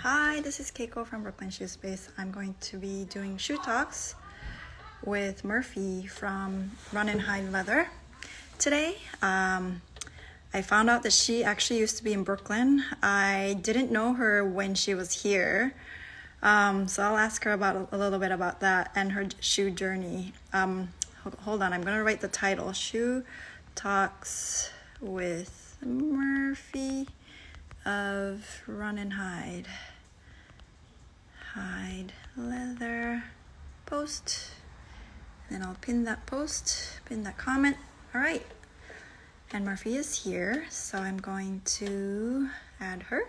Hi, this is Keiko from Brooklyn Shoe Space. I'm going to be doing shoe talks with Murphy from Run and Hide Leather. Today, I found out that she actually used to be in Brooklyn. I didn't know her when she was here. So I'll ask her about a little bit about that and her shoe journey. Hold on, I'm gonna write the title. Shoe Talks with Murphy of Run and Hide Leather post. And then I'll pin that post, pin that comment. All right. And Murphy is here, so I'm going to add her.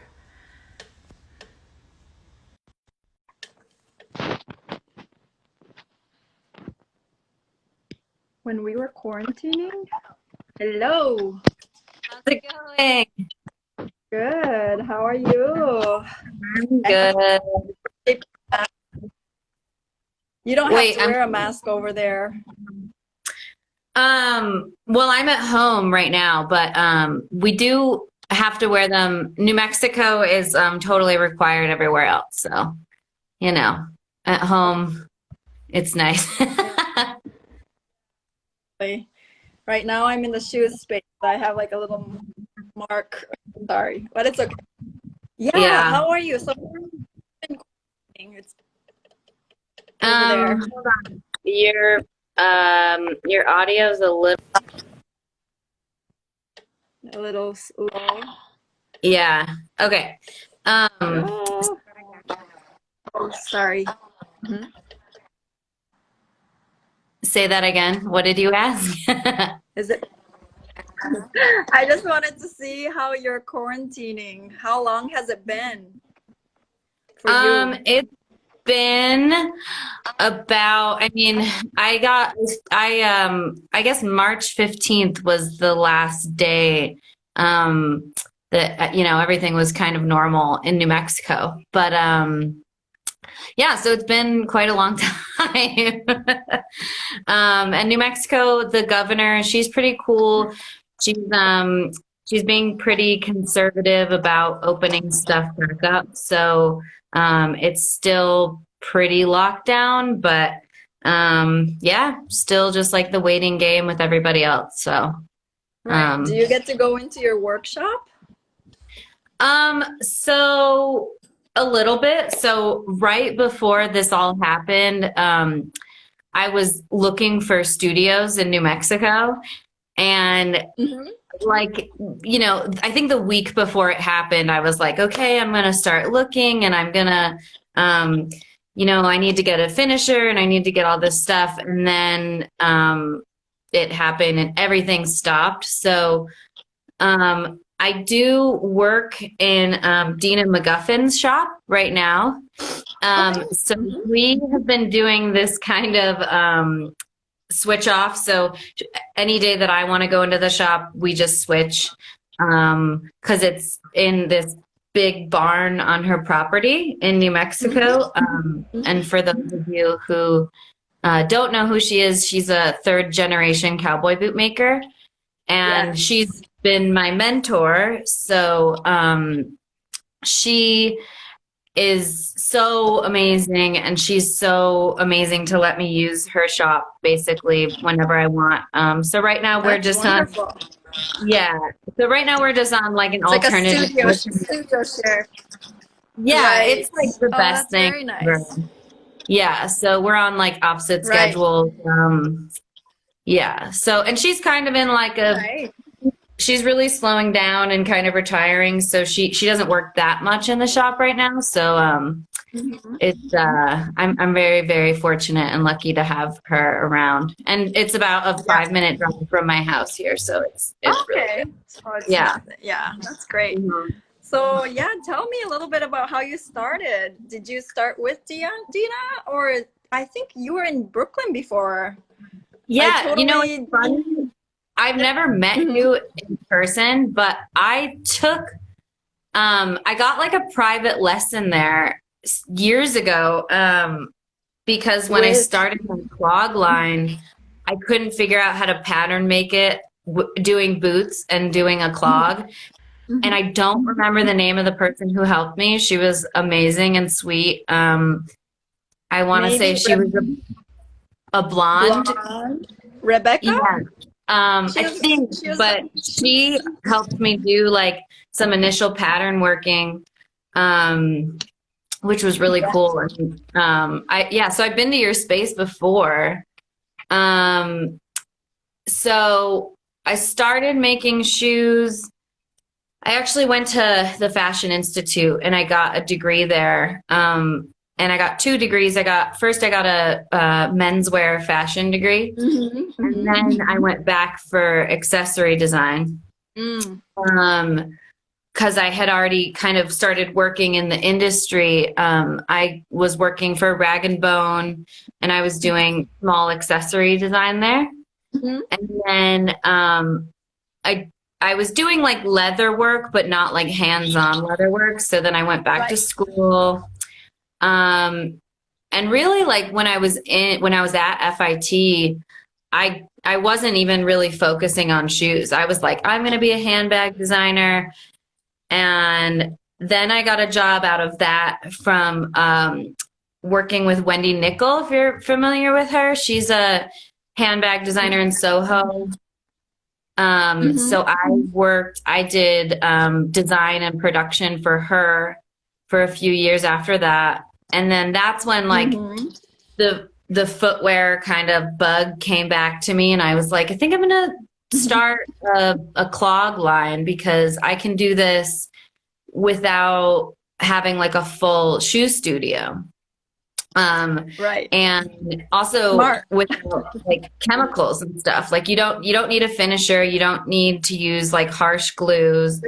When we were quarantining. Hello. How's it going? Good. How are you? I'm good. You don't have to wear a mask over there. Well, I'm at home right now, but we do have to wear them. New Mexico is totally required everywhere else. So, you know, at home, it's nice. Right now I'm in the shoe space. I have like a little mark. Sorry, but it's okay. Yeah. How are you? So it's over hold on. Your audio's a little slow. Yeah. Okay. Oh, sorry. Mm-hmm. Say that again. What did you ask? Is it? I just wanted to see how you're quarantining. How long has it been for you? It's been about, I guess March 15th was the last day that, everything was kind of normal in New Mexico. But yeah, so it's been quite a long time. And New Mexico, the governor, she's pretty cool. She's being pretty conservative about opening stuff back up. So it's still pretty locked down, but yeah, still just like the waiting game with everybody else. So right. Do you get to go into your workshop? So a little bit. So right before this all happened, I was looking for studios in New Mexico, and like, I think the week before it happened, I was like, okay, I'm going to start looking, and I'm going to, I need to get a finisher and I need to get all this stuff. And then it happened and everything stopped. So I do work in Dean and McGuffin's shop right now. So we have been doing this kind of switch off. So any day that I want to go into the shop, we just switch, because it's in this big barn on her property in New Mexico. And for those of you who don't know who she is, she's a third generation cowboy boot maker, and she's been my mentor. So she is so amazing, and she's so amazing to let me use her shop basically whenever I want. So right now we're just wonderful. So right now we're just on like an alternative. Like a studio share. Yeah, right. It's like the best thing. Very nice. Yeah, so we're on like opposite schedules. Yeah. So, and she's kind of in like she's really slowing down and kind of retiring. So she doesn't work that much in the shop right now. So it's I'm very, very fortunate and lucky to have her around. And it's about a 5-minute drive from my house here. So it's okay. Really good. So it's that's great. So yeah, tell me a little bit about how you started. Did you start with Dina, or I think you were in Brooklyn before? Yeah, it's funny. I've never met you in person, but I took, I got like a private lesson there years ago, because when I started my clog line, I couldn't figure out how to pattern make it doing boots and doing a clog. and I don't remember the name of the person who helped me. She was amazing and sweet. I want to say she was a blonde. Rebecca? Yeah. I think, but she helped me do like some initial pattern working, which was really cool. And, so I've been to your space before. So I started making shoes. I actually went to the Fashion Institute and I got a degree there. And I got 2 degrees. I got a menswear fashion degree, and then I went back for accessory design. Because I had already kind of started working in the industry. I was working for Rag and Bone, and I was doing small accessory design there. And then I was doing like leather work, but not like hands-on leather work. So then I went back to school. And really like when I was at FIT, I wasn't even really focusing on shoes. I was like, I'm going to be a handbag designer. And then I got a job out of that from, working with Wendy Nickel, if you're familiar with her. She's a handbag designer in Soho. So I did, design and production for her for a few years after that. And then that's when like the footwear kind of bug came back to me. And I was like, I think I'm going to start a clog line because I can do this without having like a full shoe studio. And also with like chemicals and stuff, like you don't need a finisher. You don't need to use like harsh glues.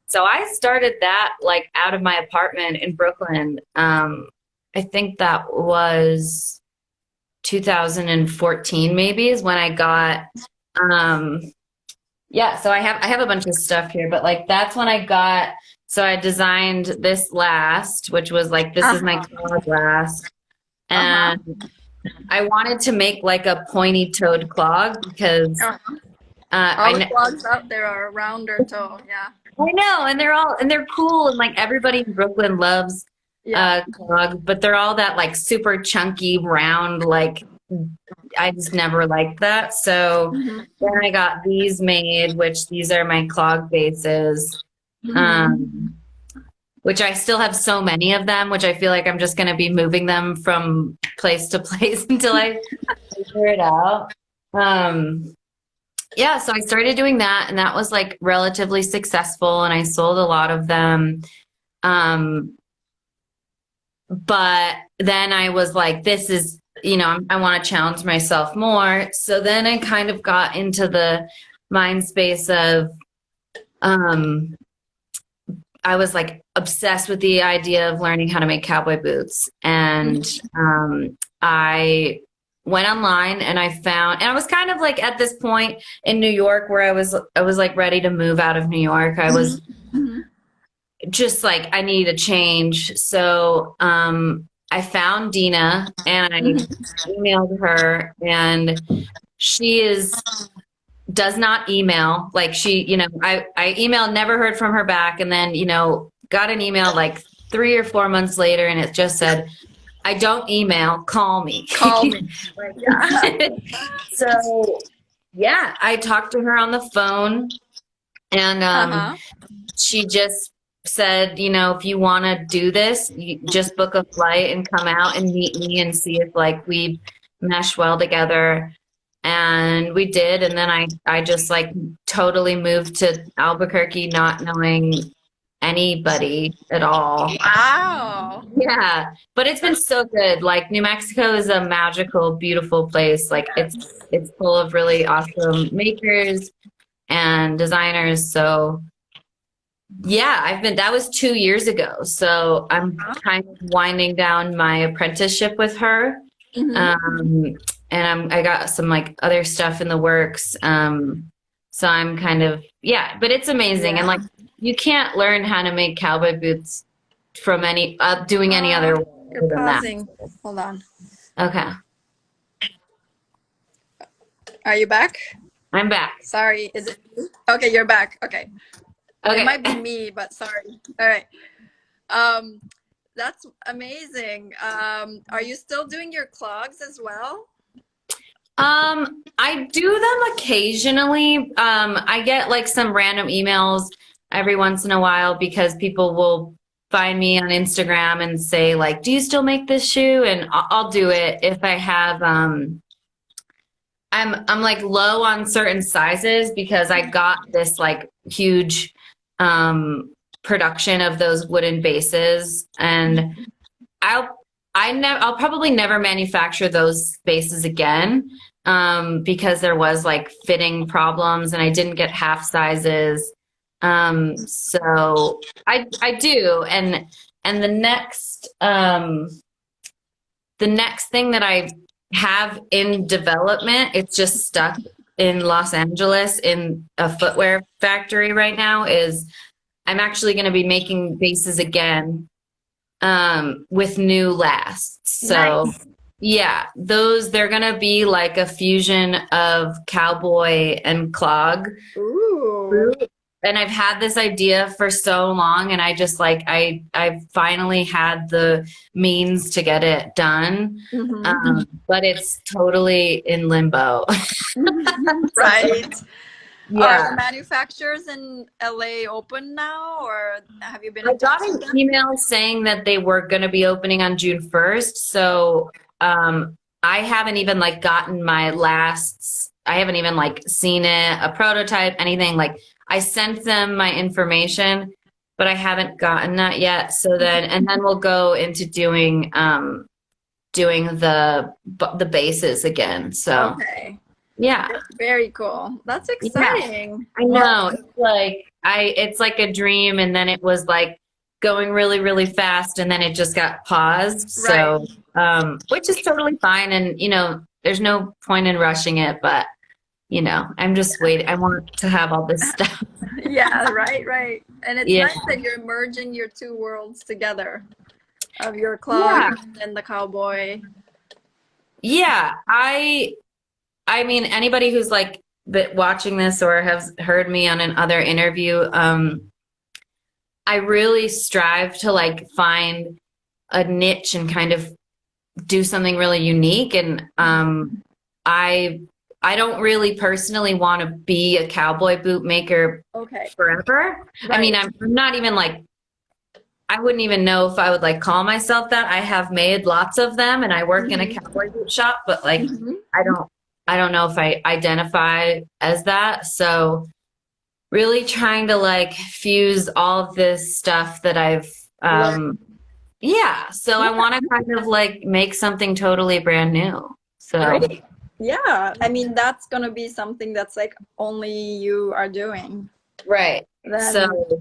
So I started that like out of my apartment in Brooklyn. I think that was 2014 maybe is when I got, so I have a bunch of stuff here, but like that's when I got, so I designed this last, which was like, this is my clog last. And I wanted to make like a pointy toed clog because all the clogs out there are rounder toe. Yeah. I know, and they're cool, and like everybody in Brooklyn loves clogs, but they're all that like super chunky, round, like I just never liked that. So then I got these made, which these are my clog bases, which I still have so many of them, which I feel like I'm just going to be moving them from place to place until I figure it out. So I started doing that, and that was like relatively successful, and I sold a lot of them. But then I was like, this is, I want to challenge myself more. So then I kind of got into the mind space of, I was like obsessed with the idea of learning how to make cowboy boots. And I went online and I found, and I was kind of like at this point in New York where I was like ready to move out of New York. I was just like, I need a change. So I found Dina and I emailed her, and she does not email. Like she, I emailed, never heard from her back. And then, got an email like 3 or 4 months later, and it just said, I don't email, call me. Call me. So yeah, I talked to her on the phone, and she just said, if you want to do this, you just book a flight and come out and meet me and see if like we mesh well together. And we did. And then I just like totally moved to Albuquerque, not knowing anybody at all. Wow. Yeah. But it's been so good. Like New Mexico is a magical, beautiful place. Like it's full of really awesome makers and designers. So yeah, that was 2 years ago. So I'm kind of winding down my apprenticeship with her. And I got some like other stuff in the works. So I'm kind of, but it's amazing. And like, you can't learn how to make cowboy boots from doing any other way You're than pausing. that. Hold on. Okay. Are you back? I'm back. Sorry, is it me? Okay, you're back. Okay. Okay. It might be me, but sorry. All right. Um, that's amazing. Are you still doing your clogs as well? I do them occasionally. I get like some random emails every once in a while because people will find me on Instagram and say like, "Do you still make this shoe?" And I'll do it if I have. I'm like low on certain sizes because I got this like huge production of those wooden bases, and I'll probably never manufacture those bases again because there was like fitting problems and I didn't get half sizes. So I do, and the next thing that I have in development, it's just stuck in Los Angeles in a footwear factory right now, is I'm actually going to be making bases again with new lasts. So Nice. yeah, they're going to be like a fusion of cowboy and clog. Ooh. And I've had this idea for so long, and I just like I finally had the means to get it done, but it's totally in limbo. Right. Are Yeah, the manufacturers in LA open now, or have you been I in touch got with an them? email saying that they were going to be opening on June 1st. So I haven't even like gotten my lasts. I haven't even like seen it, a prototype, anything. Like I sent them my information, but I haven't gotten that yet. So then we'll go into doing the bases again. So Okay. yeah. Very cool. That's Yeah. exciting. I Well, know. It's like a dream, and then it was like going really, really fast, and then it just got paused. right. So, which is totally fine. And, there's no point in rushing it, but, I'm just waiting. I want to have all this stuff. Yeah, right, right. And it's Yeah. nice that you're merging your two worlds together of your Yeah. clog and the cowboy. Yeah. I mean, anybody who's like watching this or has heard me on another interview, I really strive to like find a niche and kind of do something really unique. And I don't really personally want to be a cowboy boot maker Okay. forever. Right. I mean, I'm not even like, I wouldn't even know if I would like call myself that. I have made lots of them and I work in a cowboy boot shop, but like I don't know if I identify as that. So really trying to like fuse all of this stuff that I've yeah, so I want to kind of like make something totally brand new. So Great. Yeah. I mean, that's going to be something that's like only you are doing. right. Then, So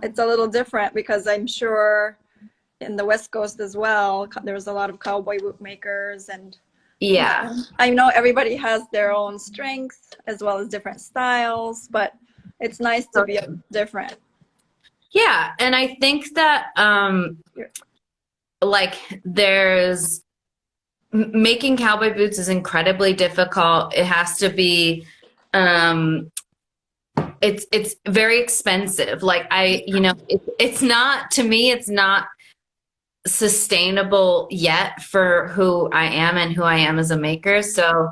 it's a little different because I'm sure in the West Coast as well, there's a lot of cowboy boot makers and yeah. I know everybody has their own strengths as well as different styles, but it's nice to be different. Yeah, and I think that like there's making cowboy boots is incredibly difficult. It has to be it's very expensive. Like it's not, to me, it's not sustainable yet for who I am and who I am as a maker. So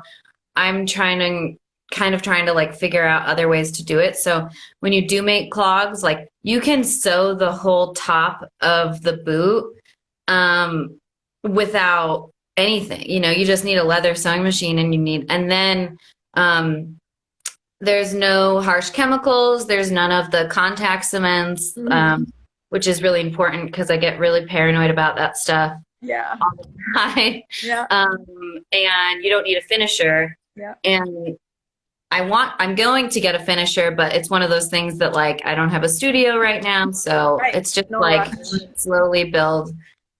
I'm kind of trying to like figure out other ways to do it. So when you do make clogs, like you can sew the whole top of the boot without anything. You just need a leather sewing machine and then there's no harsh chemicals. There's none of the contact cements, which is really important because I get really paranoid about that stuff. Yeah. All the time. Yeah. And you don't need a finisher. Yeah. And I'm going to get a finisher, but it's one of those things that like I don't have a studio right now, so it's just like slowly build.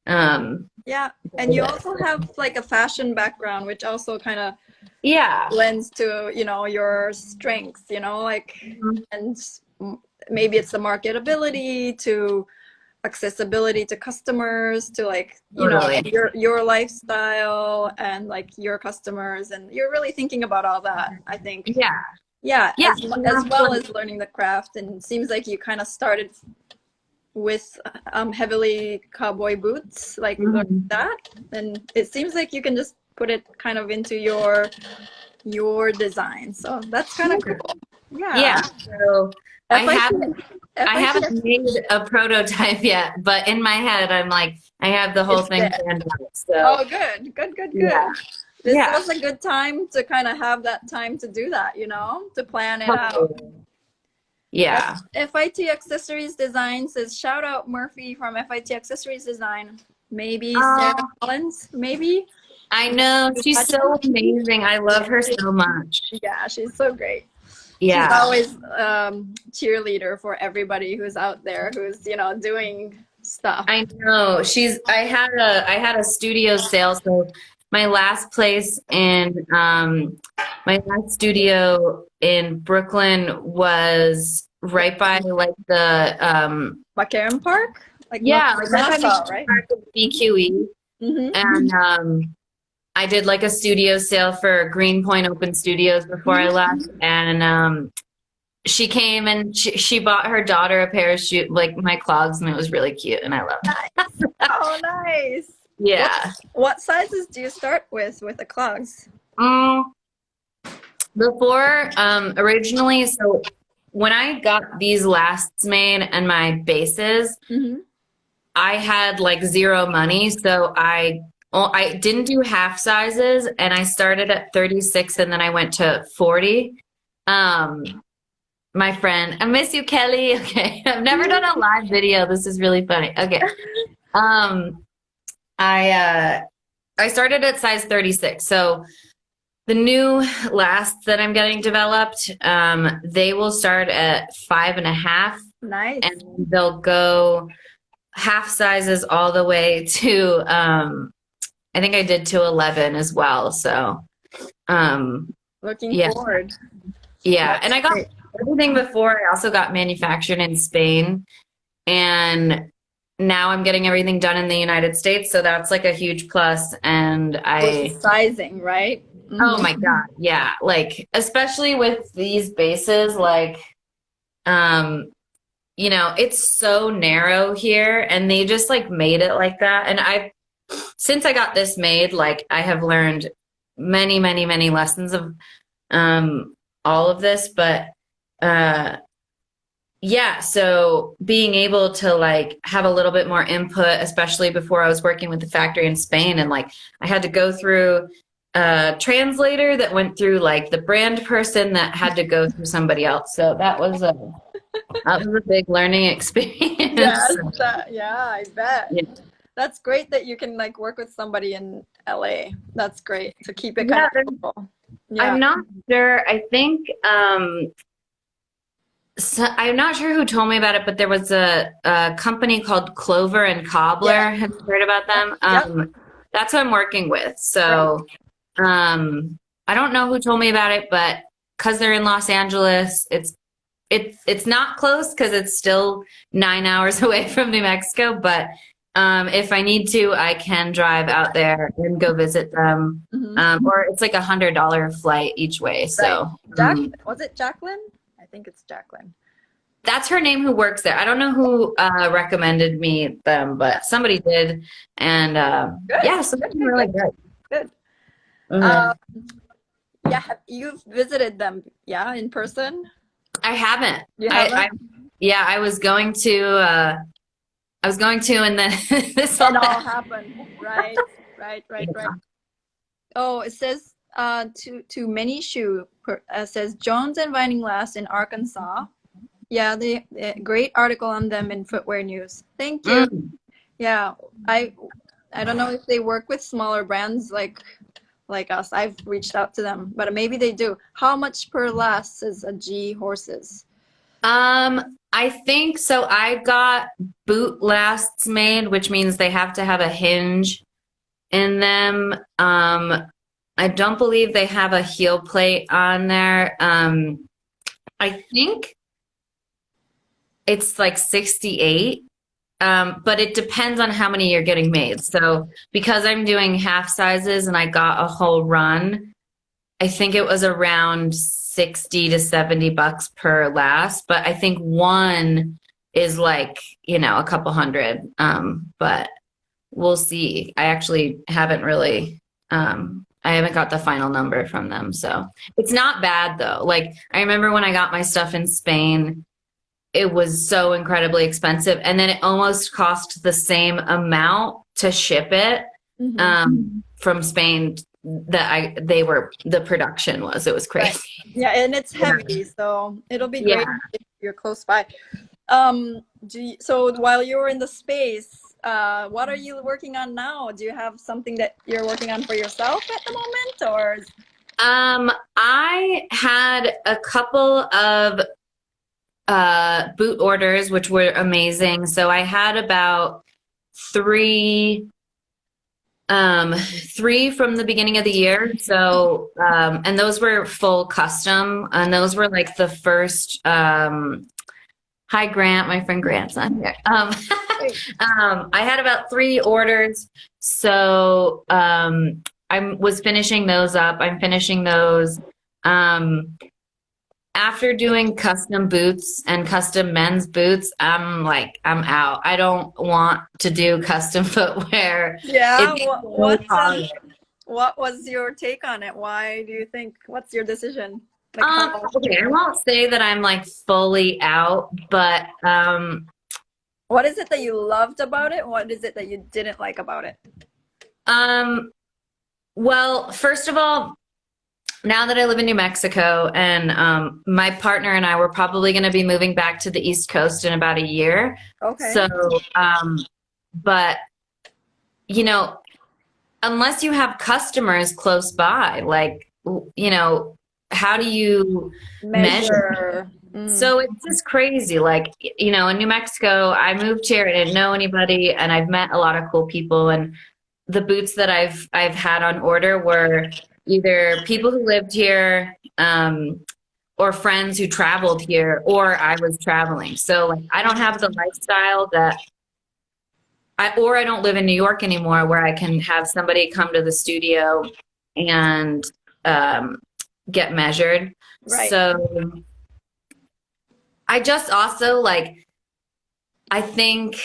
Yeah, and you also have like a fashion background, which also kind of lends to your strengths, like and maybe it's the marketability to accessibility to customers, to like, you know, Totally. your lifestyle and like your customers, and you're really thinking about all that, I think. Yeah. Yeah, Yeah. as well as learning the craft. And it seems like you kind of started with heavily cowboy boots, like that, and it seems like you can just put it kind of into your design. So that's kind of cool. Yeah. So I haven't made a prototype yet, but in my head, I'm like, I have the whole thing planned out. So. Oh, good. Yeah. This was a good time to kind of have that time to do that, you know, to plan it out. Yeah. FIT Accessories Design says, shout out Murphy from FIT Accessories Design. Maybe Sarah Collins, maybe. I know. She's so amazing. I love her so much. Yeah, she's so great. Yeah. She's always cheerleader for everybody who's out there who's, you know, doing stuff. I know. I had a studio sale. So my last place in my last studio in Brooklyn was right by like the McCarran Park? Like like Nassau, right? BQE. And I did like a studio sale for Greenpoint Open Studios before I left, and she came and she bought her daughter a pair of shoes, like my clogs, and it was really cute, and I loved it. Oh, nice. Yeah. What sizes do you start with the clogs? Before, originally, so when I got these lasts made and my bases, I had like zero money, so I didn't do half sizes, and I started at 36 and then I went to 40. My friend, I miss you, Kelly. Okay. I've never done a live video. This is really funny. Okay. I started at size 36. So the new lasts that I'm getting developed, they will start at 5.5. Nice. And they'll go half sizes all the way to I think I did to 11 as well. So looking forward. Yeah. That's and I got great. Everything before. I also got manufactured in Spain, and now I'm getting everything done in the United States. So that's like a huge plus. And sizing, right? Oh my God. Yeah. Like, especially with these bases, like, you know, it's so narrow here, and they just like made it like that. And since I got this made, like I have learned many, many, many lessons of all of this, but yeah, so being able to like have a little bit more input, especially before I was working with the factory in Spain, and like I had to go through a translator that went through like the brand person that had to go through somebody else. So that was a big learning experience. Yeah, I bet. Yeah. That's great that you can like work with somebody in LA. That's great to keep it kind of simple. Yeah. I'm not sure. I think so I'm not sure who told me about it, but there was a company called Clover and Cobbler. Yeah. Have you heard about them? That's who I'm working with. So I don't know who told me about it, but because they're in Los Angeles, it's not close because it's still 9 hours away from New Mexico. But if I need to, I can drive out there and go visit them. Or it's like $100 flight each way. So was it Jacqueline? I think it's Jacqueline. That's her name who works there. I don't know who recommended me them, but somebody did. And yeah, so that's really good. Good. Yeah, you've visited them, in person? I haven't. You haven't? I was going to, and then this all happened. Right. Yeah. Oh, it says to Many Shoe says Jones and Vining Last in Arkansas. Yeah, the great article on them in Footwear News. Thank you. Yeah, I don't know if they work with smaller brands like us. I've reached out to them, but maybe they do. How much per last is a G horses? I think so. I got boot lasts made, which means they have to have a hinge in them. I don't believe they have a heel plate on there. I think it's like 68. But it depends on how many you're getting made. So because I'm doing half sizes and I got a whole run, I think it was around 60 to 70 bucks per last, but I think one is like, you know, a couple hundred. But we'll see. I actually haven't really, I haven't got the final number from them. So it's not bad though. Like I remember when I got my stuff in Spain, it was so incredibly expensive. And then it almost cost the same amount to ship it, from Spain the production was. It was crazy. Right. Yeah, and it's heavy, so it'll be great if you're close by. So while you're in the space, what are you working on now? Do you have something that you're working on for yourself at the moment, or? I had a couple of boot orders, which were amazing. So I had about three from the beginning of the year. So, and those were full custom, and those were like the first, hi Grant, my friend Grant's on here. I had about 3 orders. So, I was finishing those up. I'm finishing those. After doing custom boots and custom men's boots, I'm out. I don't want to do custom footwear. Yeah. What was your take on it? Why do you think, what's your decision? Okay, I won't say that I'm like fully out, but what is it that you loved about it? What is it that you didn't like about it? Well, first of all, now that I live in New Mexico, and my partner and I were probably going to be moving back to the East Coast in about a year. Okay. So, but you know, unless you have customers close by, like, you know, how do you measure? So it's just crazy. Like, you know, in New Mexico, I moved here, I didn't know anybody, and I've met a lot of cool people. And the boots that I've had on order were either people who lived here, or friends who traveled here, or I was traveling. So like, I don't have the lifestyle that I don't live in New York anymore where I can have somebody come to the studio and get measured. Right. So I just also like, I think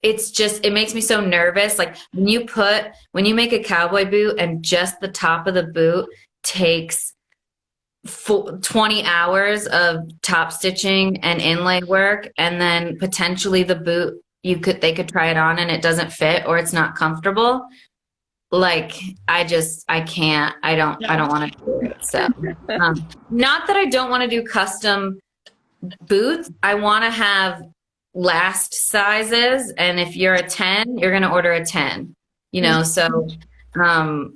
it's just, it makes me so nervous. Like when you make a cowboy boot and just the top of the boot takes 20 hours of top stitching and inlay work, and then potentially the boot, they could try it on and it doesn't fit or it's not comfortable. Like, I can't, I don't want to do it. So, not that I don't want to do custom boots. I want to have last sizes, and if you're a 10, you're going to order a 10, you know. So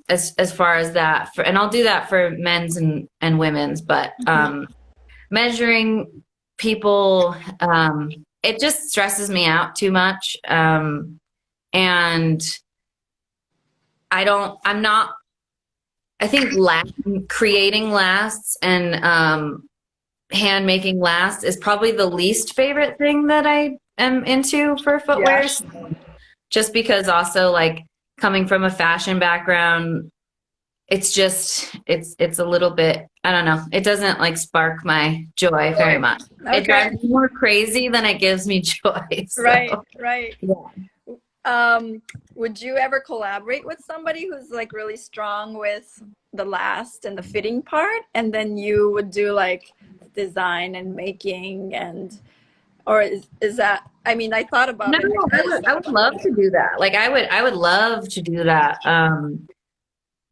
as far as that, and I'll do that for men's and women's, but measuring people, it just stresses me out too much. And I think creating lasts and hand making lasts is probably the least favorite thing that I am into for footwear. Yeah. So, just because also like coming from a fashion background, it's just, it's a little bit, I don't know. It doesn't like spark my joy very much. Okay. It drives me more crazy than it gives me joy. So. Right. Yeah. Would you ever collaborate with somebody who's like really strong with the last and the fitting part, and then you would do like design and making, and or is that, I mean, I thought about it. I would love to do that. Like I would love to do that.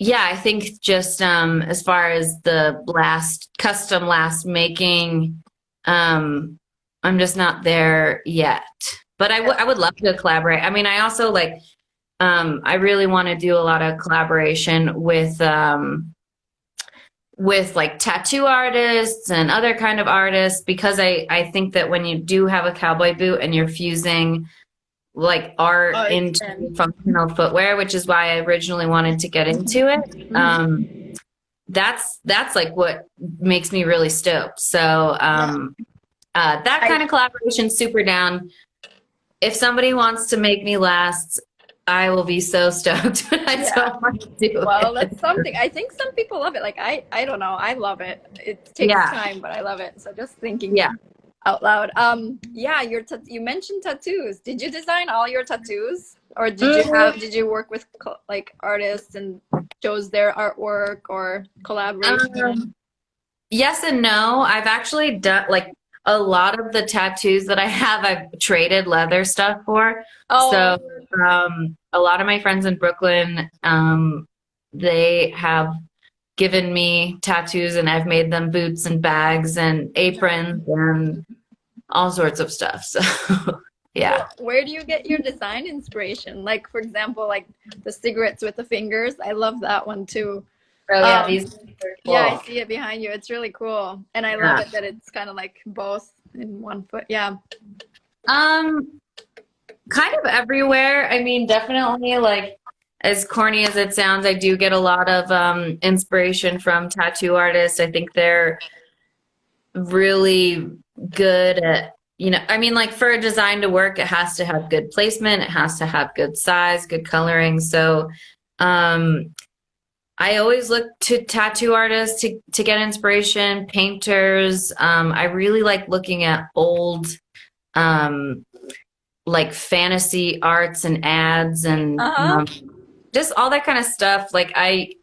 Yeah, I think just as far as the custom last making, I'm just not there yet. But I would love to collaborate. I mean, I also like, I really want to do a lot of collaboration with like tattoo artists and other kind of artists, because I think that when you do have a cowboy boot and you're fusing like art into functional footwear, which is why I originally wanted to get into it, that's like what makes me really stoked. So that kind of collaboration, super down. if somebody wants to make me last, I will be so stoked. I don't want to do it. Well, that's something. I think some people love it. Like I don't know. I love it. It takes time, but I love it. So just thinking out loud. Yeah, you mentioned tattoos. Did you design all your tattoos, or did you work with like artists and chose their artwork or collaboration? Yes and no. I've actually done like a lot of the tattoos that I have, I've traded leather stuff for. So a lot of my friends in Brooklyn, they have given me tattoos, and I've made them boots and bags and aprons and all sorts of stuff. So yeah. Where do you get your design inspiration? Like, for example, like the cigarettes with the fingers. I love that one too. Oh yeah, these are cool. Yeah, I see it behind you. It's really cool. And I love it that it's kind of like both in one foot. Yeah. Kind of everywhere. I mean, definitely, like, as corny as it sounds, I do get a lot of inspiration from tattoo artists. I think they're really good at, you know, I mean, like, for a design to work, it has to have good placement. It has to have good size, good coloring. So I always look to tattoo artists to get inspiration, painters. I really like looking at old like fantasy arts and ads and just all that kind of stuff. Like I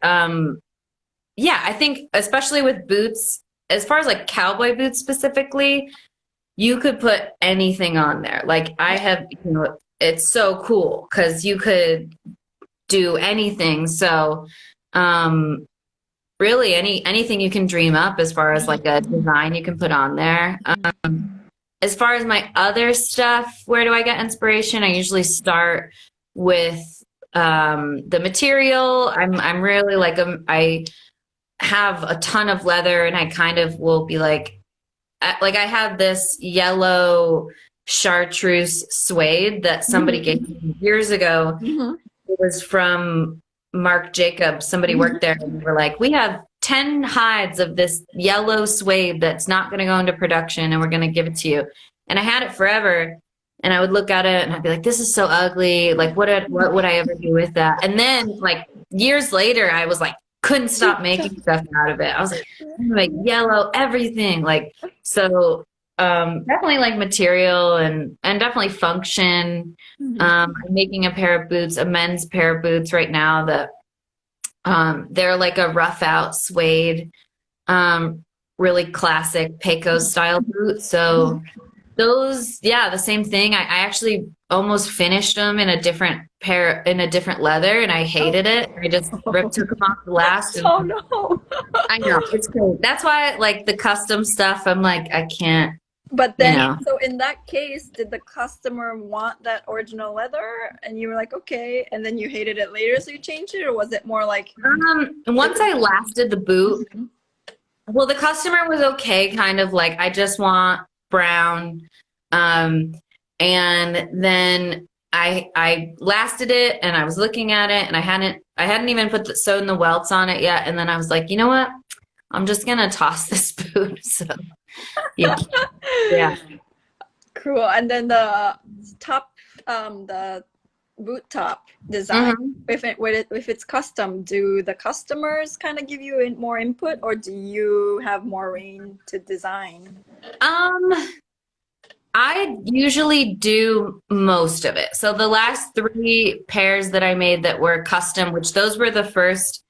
think especially with boots, as far as like cowboy boots specifically, you could put anything on there. Like I have, you know, it's so cool because you could do anything. So really anything you can dream up as far as like a design you can put on there. As far as my other stuff, where do I get inspiration? I usually start with the material. I'm really like I have a ton of leather, and I kind of will be like I have this yellow chartreuse suede that somebody gave me years ago. It was from Marc Jacobs. Somebody worked there, and they were like, we have 10 hides of this yellow suede that's not going to go into production, and we're going to give it to you. And I had it forever, and I would look at it and I'd be like, this is so ugly. Like, what would I ever do with that? And then like years later, I was like, couldn't stop making stuff out of it. I was like yellow, everything. Like, so definitely like material and definitely function. I'm making a pair of boots, a men's pair of boots right now that they're like a rough out suede, really classic Pecos style boot. So those, the same thing. I actually almost finished them in a different pair, in a different leather, and I hated it. I just took them off the last. And, oh no. I know, it's cool. That's why like the custom stuff, I'm like, I can't. But then, so in that case, did the customer want that original leather, and you were like, okay, and then you hated it later, so you changed it, or was it more like? Once I lasted the boot, well, the customer was okay, kind of like, I just want brown, and then I lasted it, and I was looking at it, and I hadn't even sewn the welts on it yet, and then I was like, you know what? I'm just gonna toss this boot. So. Yeah. Cool. And then the top, the boot top design, if it's custom, do the customers kind of give you more input, or do you have more reign to design? I usually do most of it. So the last 3 pairs that I made that were custom, which those were the first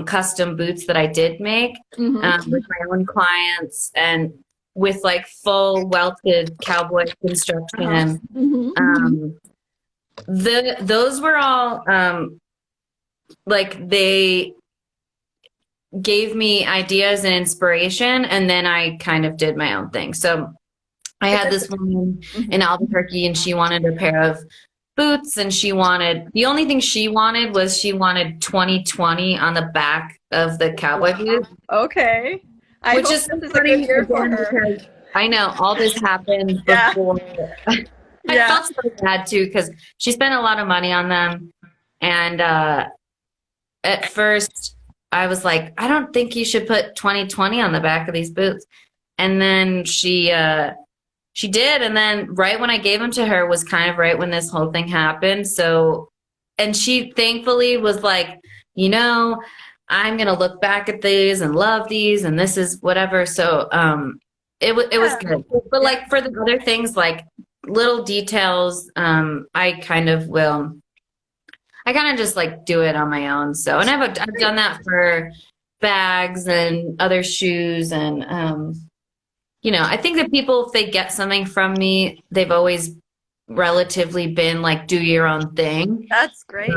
custom boots that I did make with my own clients and with like full welted cowboy construction. Those were all like they gave me ideas and inspiration, and then I kind of did my own thing. So I had this woman in Albuquerque, and she wanted a pair of boots, and the only thing she wanted was 2020 on the back of the cowboy boot. Okay. Which is a good year for her. I know all this happened before. I felt so bad too, because she spent a lot of money on them. And at first I was like, I don't think you should put 2020 on the back of these boots. And then she she did. And then right when I gave them to her was kind of right when this whole thing happened. So, and she thankfully was like, you know, I'm going to look back at these and love these, and this is whatever. So, it was good. But like for the other things, like little details, I kind of just like do it on my own. So, and I've done that for bags and other shoes. And, you know, I think that people, if they get something from me, they've always relatively been like, do your own thing. That's great.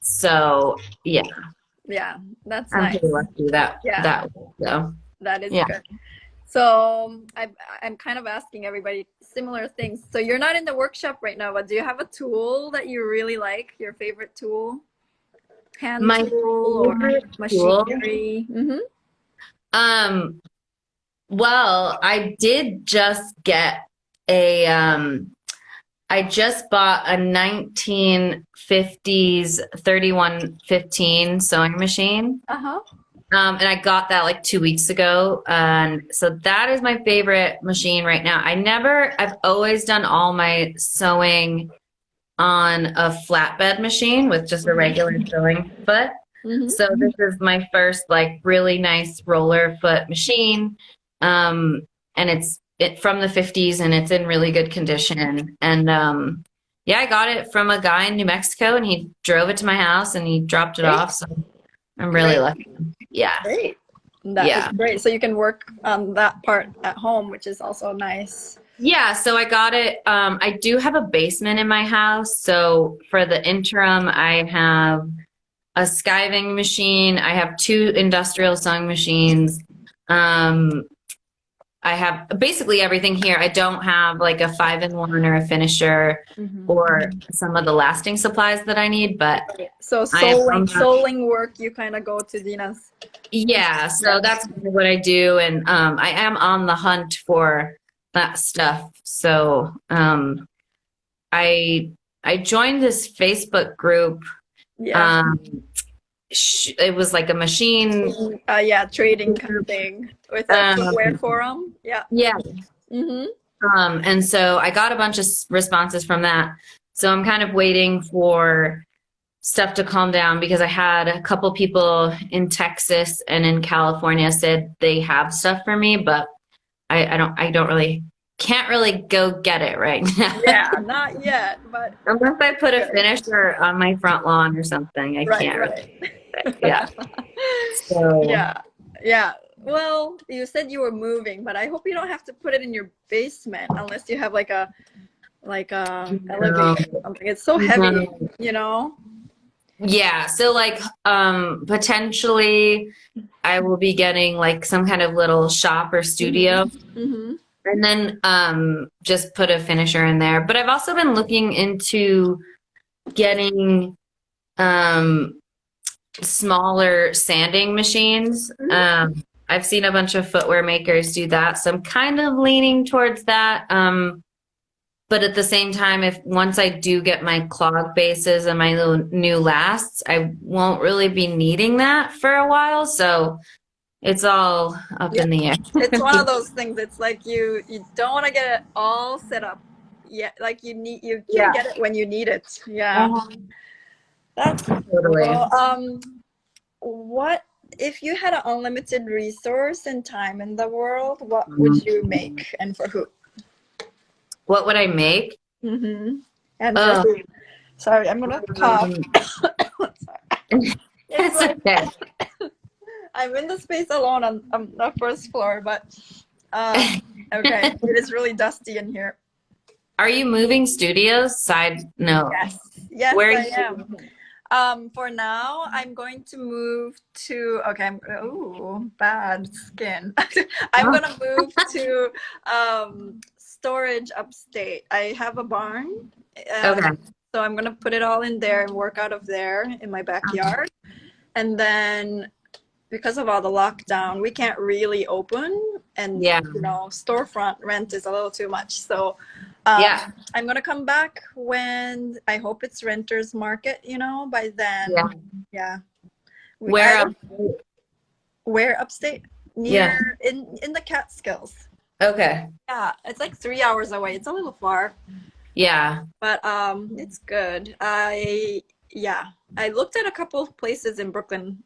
So yeah. Yeah, that's I'm nice. pretty lucky that way, so. That is good. So I'm kind of asking everybody similar things. So you're not in the workshop right now, but do you have a tool that you really like? Your favorite tool? Hand tool or machinery? Mm-hmm. Well, I did just get I just bought a 1950s 3115 sewing machine. Uh-huh. And I got that like 2 weeks ago. And so that is my favorite machine right now. I've always done all my sewing on a flatbed machine with just a regular sewing foot. Mm-hmm. So this is my first like really nice roller foot machine. And it's from the 50s and it's in really good condition. And I got it from a guy in New Mexico, and he drove it to my house and he dropped it off. So I'm really lucky. Yeah. Great. That is great. So you can work on that part at home, which is also nice. Yeah. So I got it. I do have a basement in my house. So for the interim, I have a skiving machine. I have 2 industrial sewing machines. I have basically everything here. I don't have like a 5-in-1 or a finisher or some of the lasting supplies that I need, but so sewing work, you kind of go to Dina's. Yeah, so that's what I do, and I am on the hunt for that stuff. So I joined this Facebook group. Yeah. It was like a machine trading kind of thing with a footwear forum. Yeah. And so I got a bunch of responses from that, so I'm kind of waiting for stuff to calm down, because I had a couple people in Texas and in California said they have stuff for me, but can't really go get it right now. Yeah, not yet, but unless I put a finisher on my front lawn or something, I can't really. Yeah. So yeah. Well, you said you were moving, but I hope you don't have to put it in your basement unless you have like a elevator or something. It's so heavy, you know. Yeah. So like potentially I will be getting like some kind of little shop or studio. And then just put a finisher in there. But I've also been looking into getting smaller sanding machines. I've seen a bunch of footwear makers do that, so I'm kind of leaning towards that. But at the same time, once I do get my clog bases and my new lasts, I won't really be needing that for a while. So it's all up in the air. It's one of those things. It's like you don't want to get it all set up yet. Like you can get it when you need it. Yeah. That's totally. Cool. What if you had an unlimited resource and time in the world? What would you make, and for who? What would I make? And sorry, I'm gonna cough. It's okay. I'm in the space alone on the first floor, but okay, it is really dusty in here. Are you moving studios? Side note. Yes, Where I am. For now, I'm going to move to. Bad skin. I'm gonna move to storage upstate. I have a barn. So I'm gonna put it all in there and work out of there in my backyard, and then, because of all the lockdown, we can't really open, and storefront rent is a little too much. So I'm gonna come back when I hope it's renter's market, by then. Where upstate? Near in the Catskills. Okay. Yeah, it's like 3 hours away. It's a little far, Yeah. but it's good. I looked at a couple of places in Brooklyn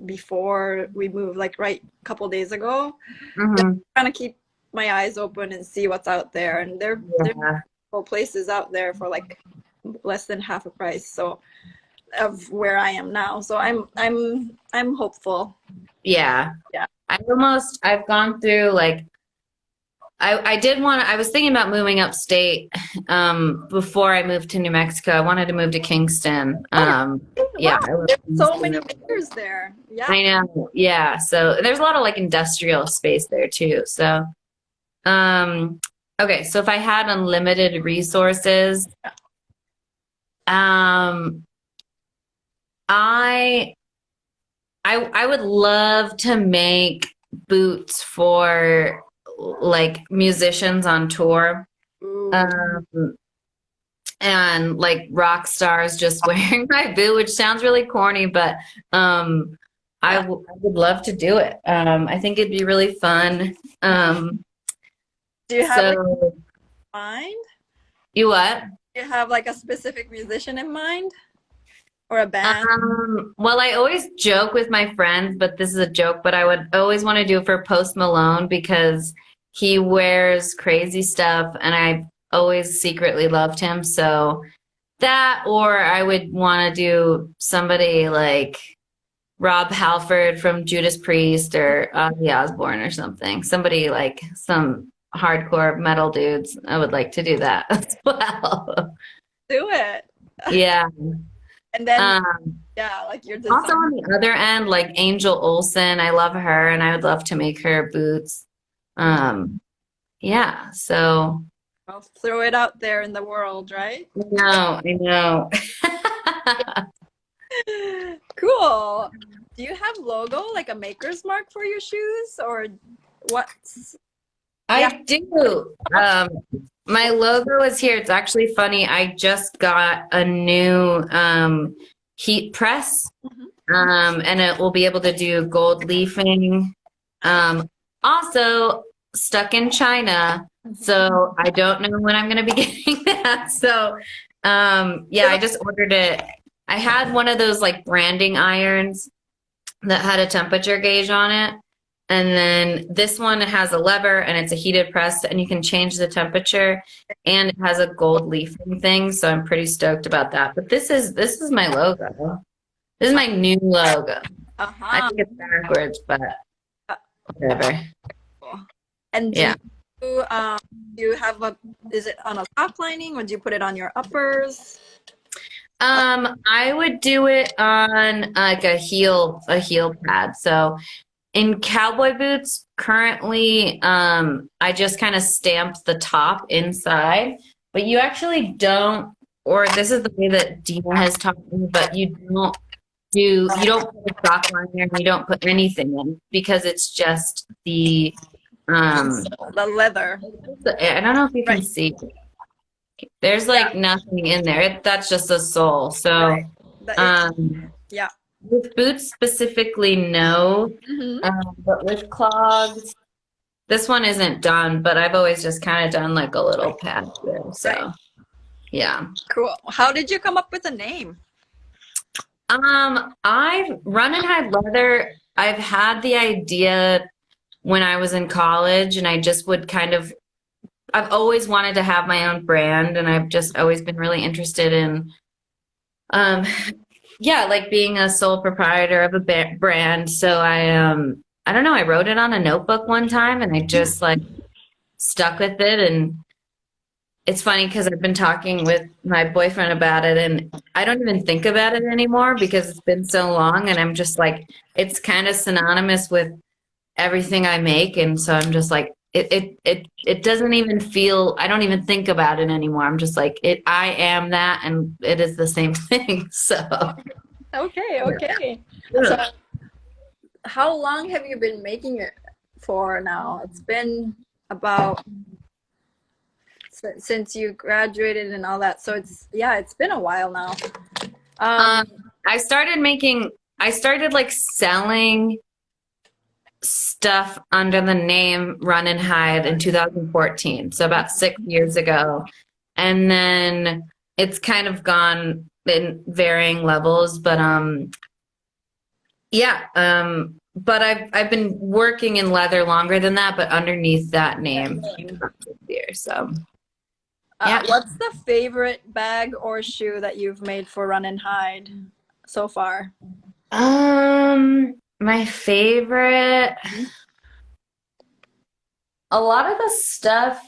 before we moved, like right a couple days ago. Mm-hmm. Trying to keep my eyes open and see what's out there, and there's places out there for like less than half a price of where I am now. So I'm hopeful. Yeah. Yeah. I've gone through like I was thinking about moving upstate before I moved to New Mexico. I wanted to move to Kingston. Yeah. There's so many makers there. Yeah. I know. Yeah. So there's a lot of like industrial space there too. So okay, so if I had unlimited resources, I would love to make boots for like musicians on tour, and like rock stars just wearing my boot, which sounds really corny, but I would love to do it. I think it'd be really fun. Do you have like in mind? You what? Do you have like a specific musician in mind? Or a band? Well, I always joke with my friends, but this is a joke, but I would always want to do it for Post Malone because he wears crazy stuff and I've always secretly loved him. So that, or I would want to do somebody like Rob Halford from Judas Priest or Ozzy Osbourne or something. Somebody like some hardcore metal dudes. I would like to do that as well. Do it. Yeah. And then, like your design. Also on the other end, like Angel Olsen, I love her, and I would love to make her boots. Yeah, so. I'll throw it out there in the world, right? I know. Cool. Do you have logo, like a maker's mark for your shoes, or what? I do. My logo is here. It's actually funny. I just got a new heat press, and it will be able to do gold leafing. Also stuck in China, so I don't know when I'm going to be getting that. So, I just ordered it. I had one of those like branding irons that had a temperature gauge on it. And then this one has a lever and it's a heated press and you can change the temperature and it has a gold leafing thing. So I'm pretty stoked about that. But this is my logo. This is my new logo. I think it's backwards, but whatever. And do you have is it on a top lining or do you put it on your uppers? I would do it on like a heel pad. So in Cowboy Boots, currently, I just kind of stamped the top inside, but you actually don't, or this is the way that Dina has taught me, but you don't put a sock liner, you don't put anything in because it's just the leather. I don't know if you can see. There's like nothing in there. That's just a sole. So, with boots specifically, no. But with clogs, this one isn't done, but I've always just kind of done like a little pad there. So, yeah. Cool. How did you come up with a name? I've run and hide leather. I've had the idea when I was in college, and I just would I've always wanted to have my own brand, and I've just always been really interested in, like being a sole proprietor of a brand. So I don't know, I wrote it on a notebook one time and I just like stuck with it. And it's funny because I've been talking with my boyfriend about it and I don't even think about it anymore because it's been so long. And I'm just like, it's kind of synonymous with everything I make. And so I'm just like, it doesn't even feel, I don't even think about it anymore. I'm just like, I am that, and it is the same thing. So. Okay. So how long have you been making it for now? It's been about since you graduated and all that. So it's been a while now. I started like selling stuff under the name Run and Hide in 2014, so about 6 years ago. And then it's kind of gone in varying levels, but but I've been working in leather longer than that, but underneath that name here. So yeah. What's the favorite bag or shoe that you've made for Run and Hide so far? My favorite, a lot of the stuff,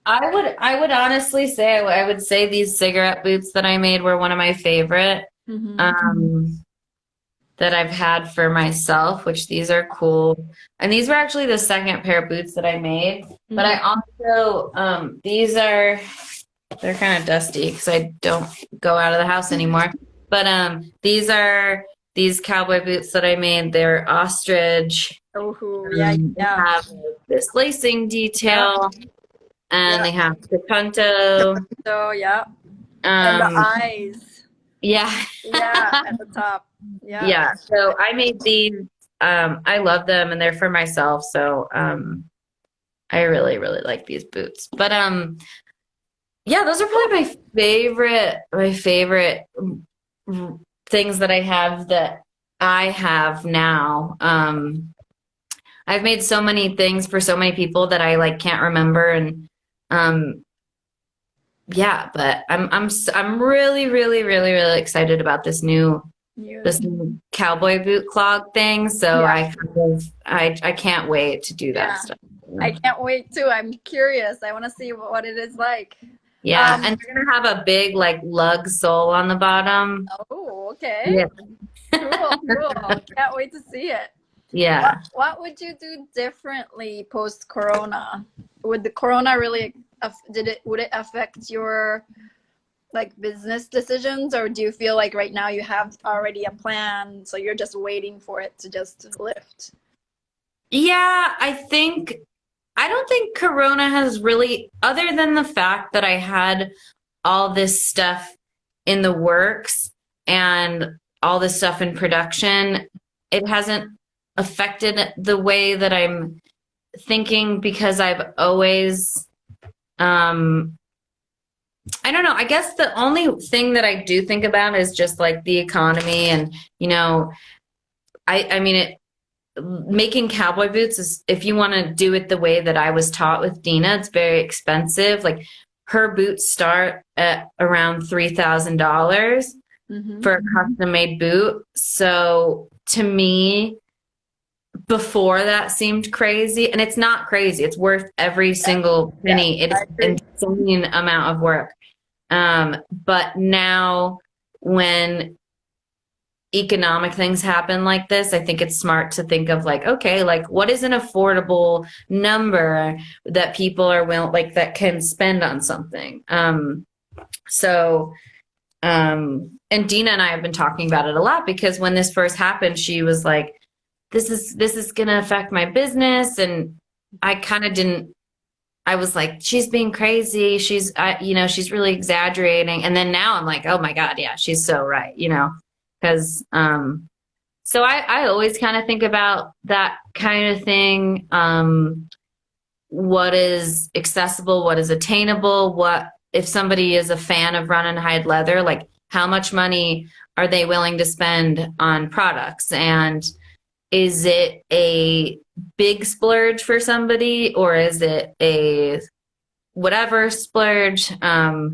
I would honestly say, I would say these cigarette boots that I made were one of my favorite, that I've had for myself, which these are cool. And these were actually the second pair of boots that I made, but I also, they're kind of dusty because I don't go out of the house anymore. But these are these cowboy boots that I made. They're ostrich. They have this lacing detail, and they have the punto. So and the eyes. Yeah. At the top. Yeah. So I made these. I love them, and they're for myself. So I really, really like these boots. But yeah, those are probably my favorite things that I have now. I've made so many things for so many people that I like can't remember, and but I'm really, really, really, really excited about this new cowboy boot clog thing. So I can't wait to do that stuff. I can't wait too. I'm curious. I want to see what it is like. Yeah, and they're gonna have a big like lug sole on the bottom. Oh, okay. Yeah. Cool. Can't wait to see it. Yeah. What would you do differently post Corona? Would the Corona really would it affect your like business decisions, or do you feel like right now you have already a plan, so you're just waiting for it to just lift? Yeah, I don't think Corona has really, other than the fact that I had all this stuff in the works and all this stuff in production, it hasn't affected the way that I'm thinking, because I've always, I don't know, I guess the only thing that I do think about is just like the economy, and, making cowboy boots is, if you want to do it the way that I was taught with Dina, it's very expensive. Like her boots start at around $3,000 for a custom made boot. So to me, before that seemed crazy, and it's not crazy. It's worth every single penny. It's an insane amount of work. But now when economic things happen like this, I think it's smart to think of like, okay, like what is an affordable number that people are that can spend on something. And Dina and I have been talking about it a lot, because when this first happened, she was like, this is going to affect my business. And I kind of didn't, I was like, she's being crazy. She's really exaggerating. And then now I'm like, oh my God, yeah, she's so right. Because so I always kind of think about that kind of thing. What is accessible? What is attainable? What if somebody is a fan of Run and Hide leather? Like, how much money are they willing to spend on products? And is it a big splurge for somebody, or is it a whatever splurge? I've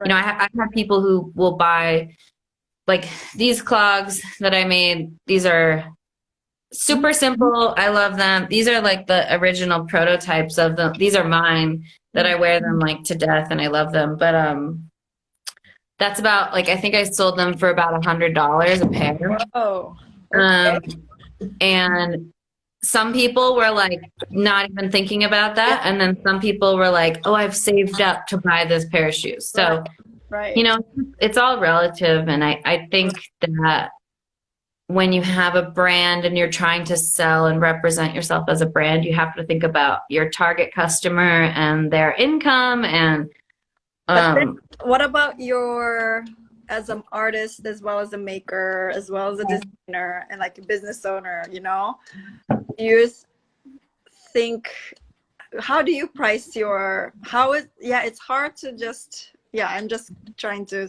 had people who will buy, like these clogs that I made. These are super simple. I love them. These are like the original prototypes of them. These are mine that I wear them like to death, and I love them. But that's about, like, I think I sold them for about $100 a pair. Oh. Okay. And some people were like not even thinking about that, and then some people were like, oh, I've saved up to buy this pair of shoes. So right. It's all relative. And I think that when you have a brand and you're trying to sell and represent yourself as a brand, you have to think about your target customer and their income. And what about your as an artist, as well as a maker, as well as a designer, and like a business owner, you know, do you think, how do you price your, it's hard to just, I'm just trying to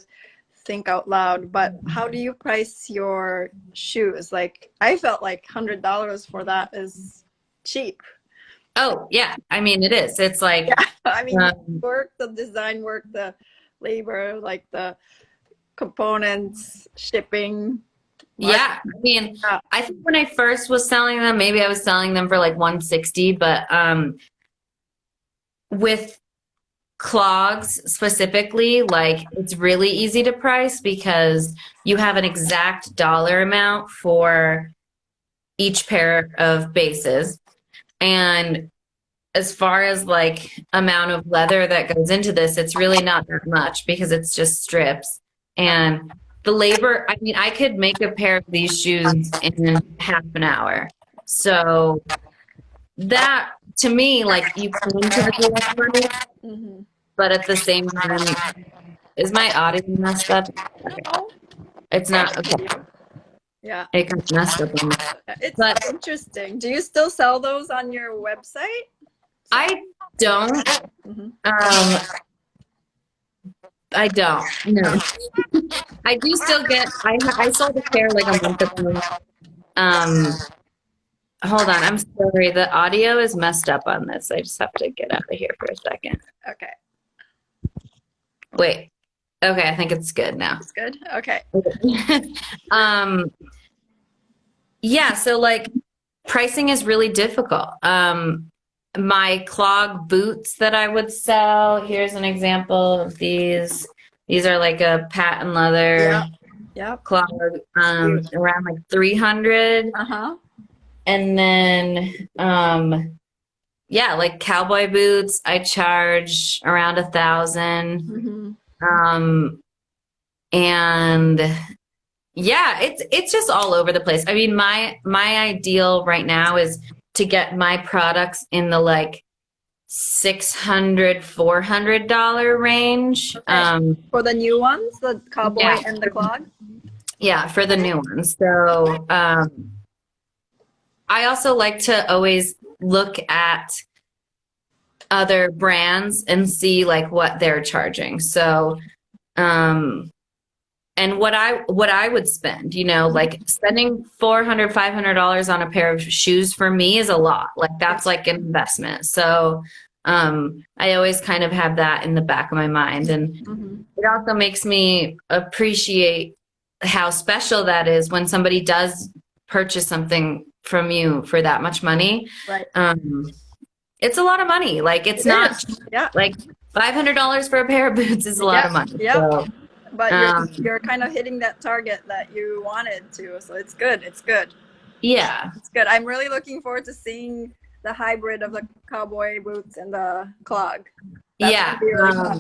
think out loud, but how do you price your shoes? Like, I felt like $100 for that is cheap. Oh yeah, I mean it is. It's like, yeah. I mean, work, the design work, the labor, like the components, shipping. Yeah, I mean, I think when I first was selling them, maybe I was selling them for like 160, but with Clogs specifically, like it's really easy to price because you have an exact dollar amount for each pair of bases. And as far as like amount of leather that goes into this, it's really not that much because it's just strips. And the labor, I mean, I could make a pair of these shoes in half an hour. So that, to me, like you come into the less money, but at the same time, is my audio messed up? Okay. It's not, okay. Yeah. It got messed up on me. It's interesting. Do you still sell those on your website? I don't. I don't. No. I do still get. I sold a pair like a month ago. Hold on. I'm sorry. The audio is messed up on this. I just have to get out of here for a second. Okay. Wait. Okay. I think it's good now. It's good. Okay. Yeah. So like, pricing is really difficult. My clog boots that I would sell, here's an example of these. These are like a patent leather clog, around like 300. And then yeah, like cowboy boots, I charge around 1,000. And yeah, it's just all over the place. I mean, my ideal right now is to get my products in the like $600, $400 range. For the new ones, the cowboy and the clog? Yeah, for the new ones. So I also like to always look at other brands and see like what they're charging. So and what I would spend, you know, like spending $400, $500 on a pair of shoes for me is a lot. Like that's like an investment. So I always kind of have that in the back of my mind. And it also makes me appreciate how special that is when somebody does purchase something from you for that much money. Right. It's a lot of money. Like it's not like $500 for a pair of boots is a lot of money. So, but you're kind of hitting that target that you wanted to, so it's good. It's good. Yeah, it's good. I'm really looking forward to seeing the hybrid of the cowboy boots and the clog. That's gonna be really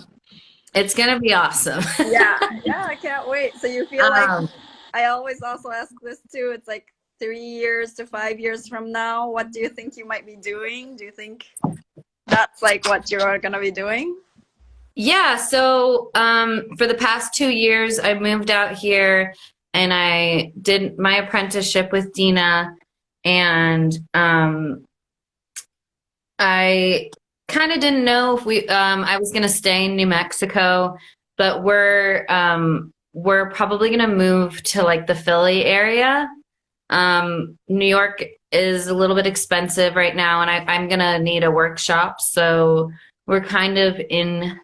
it's gonna be awesome. yeah, I can't wait. So you feel like, I always also ask this too, it's like 3 years to 5 years from now, what do you think you might be doing? Do you think that's like what you're gonna be doing? Yeah, so for the past 2 years, I moved out here and I did my apprenticeship with Dina, and I kind of didn't know if I was going to stay in New Mexico, but we're probably going to move to like the Philly area. New York is a little bit expensive right now, and I'm going to need a workshop, so we're kind of in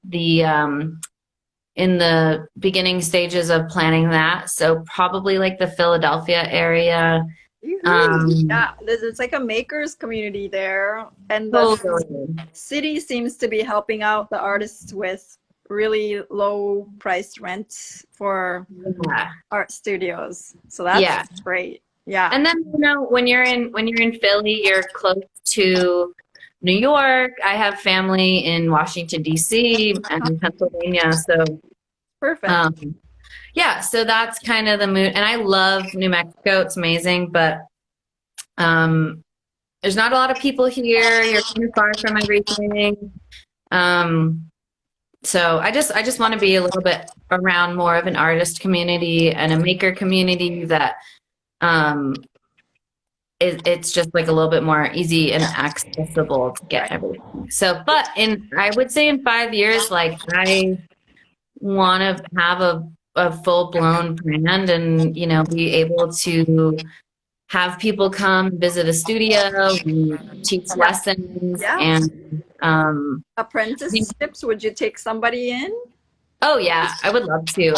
the beginning stages of planning that. So probably like the Philadelphia area. Yeah, there's like a makers community there, and the city seems to be helping out the artists with really low priced rent for art studios. So that's great. Yeah. And then, you know, when you're in Philly, you're close to New York. I have family in Washington, D.C. and Pennsylvania. So perfect. Yeah, so that's kind of the mood. And I love New Mexico. It's amazing, but there's not a lot of people here. You're kind of far from everything. So I just want to be a little bit around more of an artist community and a maker community that it's just like a little bit more easy and accessible to get everything. So, but I would say in 5 years, like I want to have a full blown brand and, you know, be able to have people come visit a studio, we teach lessons and, apprenticeships. Would you take somebody in? Oh yeah, I would love to.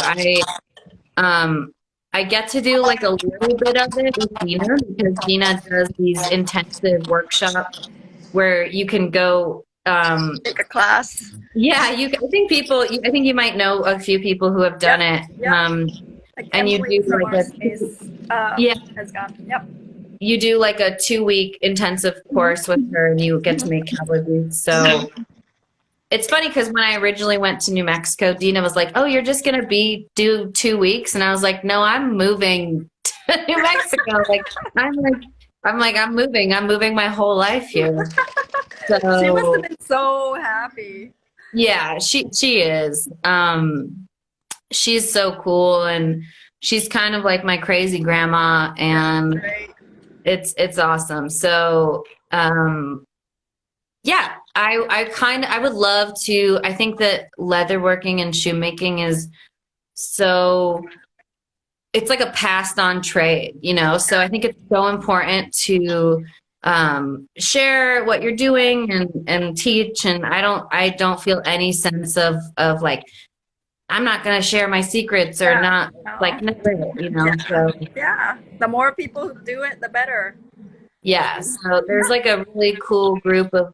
I get to do like a little bit of it with Dina because Dina does these intensive workshops where you can go take a class. Yeah, I think you might know a few people who have done it. Like and you do like has gone. Yep. You do like a 2-week intensive course with her and you get to make cowboy boots. So it's funny because when I originally went to New Mexico, Dina was like, "Oh, you're just gonna do 2 weeks," and I was like, "No, I'm moving to New Mexico." I'm moving. I'm moving my whole life here. So she must have been so happy. Yeah, she is. She's so cool, and she's kind of like my crazy grandma, and it's awesome. So yeah. I would love to. I think that leatherworking and shoemaking is it's like a passed on trade, you know? So I think it's so important to share what you're doing and teach. And I don't feel any sense of like, I'm not going to share my secrets or not like, you know? So the more people who do it, the better. Yeah. So there's like a really cool group of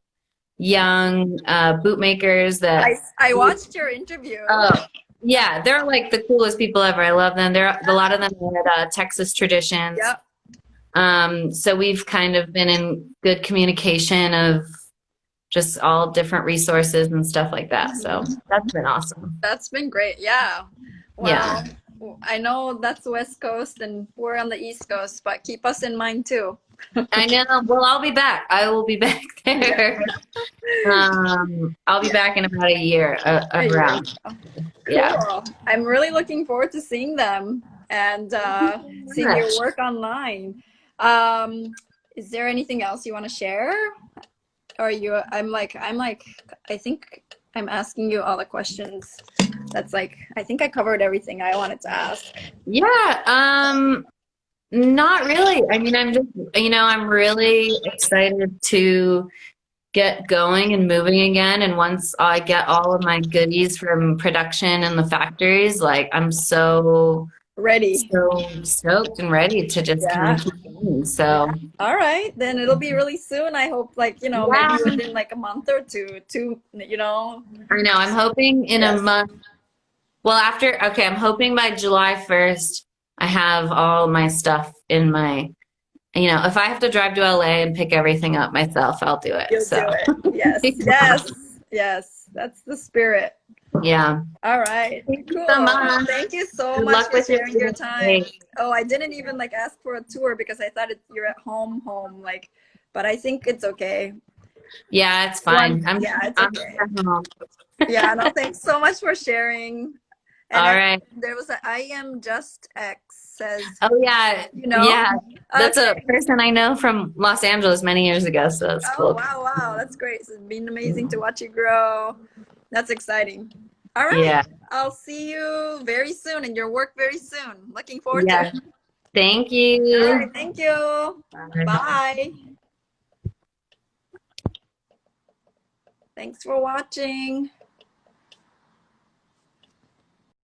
young bootmakers that I watched your interview. Oh yeah, they're like the coolest people ever. I love them. A lot of them are at Texas Traditions. So we've kind of been in good communication of just all different resources and stuff like that. So that's been awesome. That's been great. Yeah. Wow. Yeah. I know that's West Coast and we're on the East Coast, but keep us in mind too. I know. Well, I'll be back. I will be back there. I'll be back in about a year around. Cool. Yeah. I'm really looking forward to seeing them and seeing your work online. Is there anything else you want to share? Or I think I'm asking you all the questions. That's like, I think I covered everything I wanted to ask. Yeah. Not really. I mean, I'm just, I'm really excited to get going and moving again. And once I get all of my goodies from production and the factories, like I'm so stoked and ready to just kind of keep going. So, all right, then it'll be really soon. I hope maybe within like a month or two, I know. I'm hoping in a month. Well, I'm hoping by July 1st, I have all my stuff in my, if I have to drive to LA and pick everything up myself, I'll do it. You'll do it. Yes. That's the spirit. Yeah. All right. Thank cool. you so much. Thank you so much for sharing your time. Oh, I didn't even ask for a tour because I thought you're at home, but I think it's okay. Yeah, it's fine. It's okay. Yeah, no, thanks so much for sharing. And all right. There was I am just X says. Oh yeah, yeah. That's a person I know from Los Angeles many years ago. So that's cool. Wow, that's great. It's been amazing to watch you grow. That's exciting. All right. Yeah. I'll see you very soon and your work very soon. Looking forward to it. Thank you. All right. Thank you. Bye. Thanks for watching.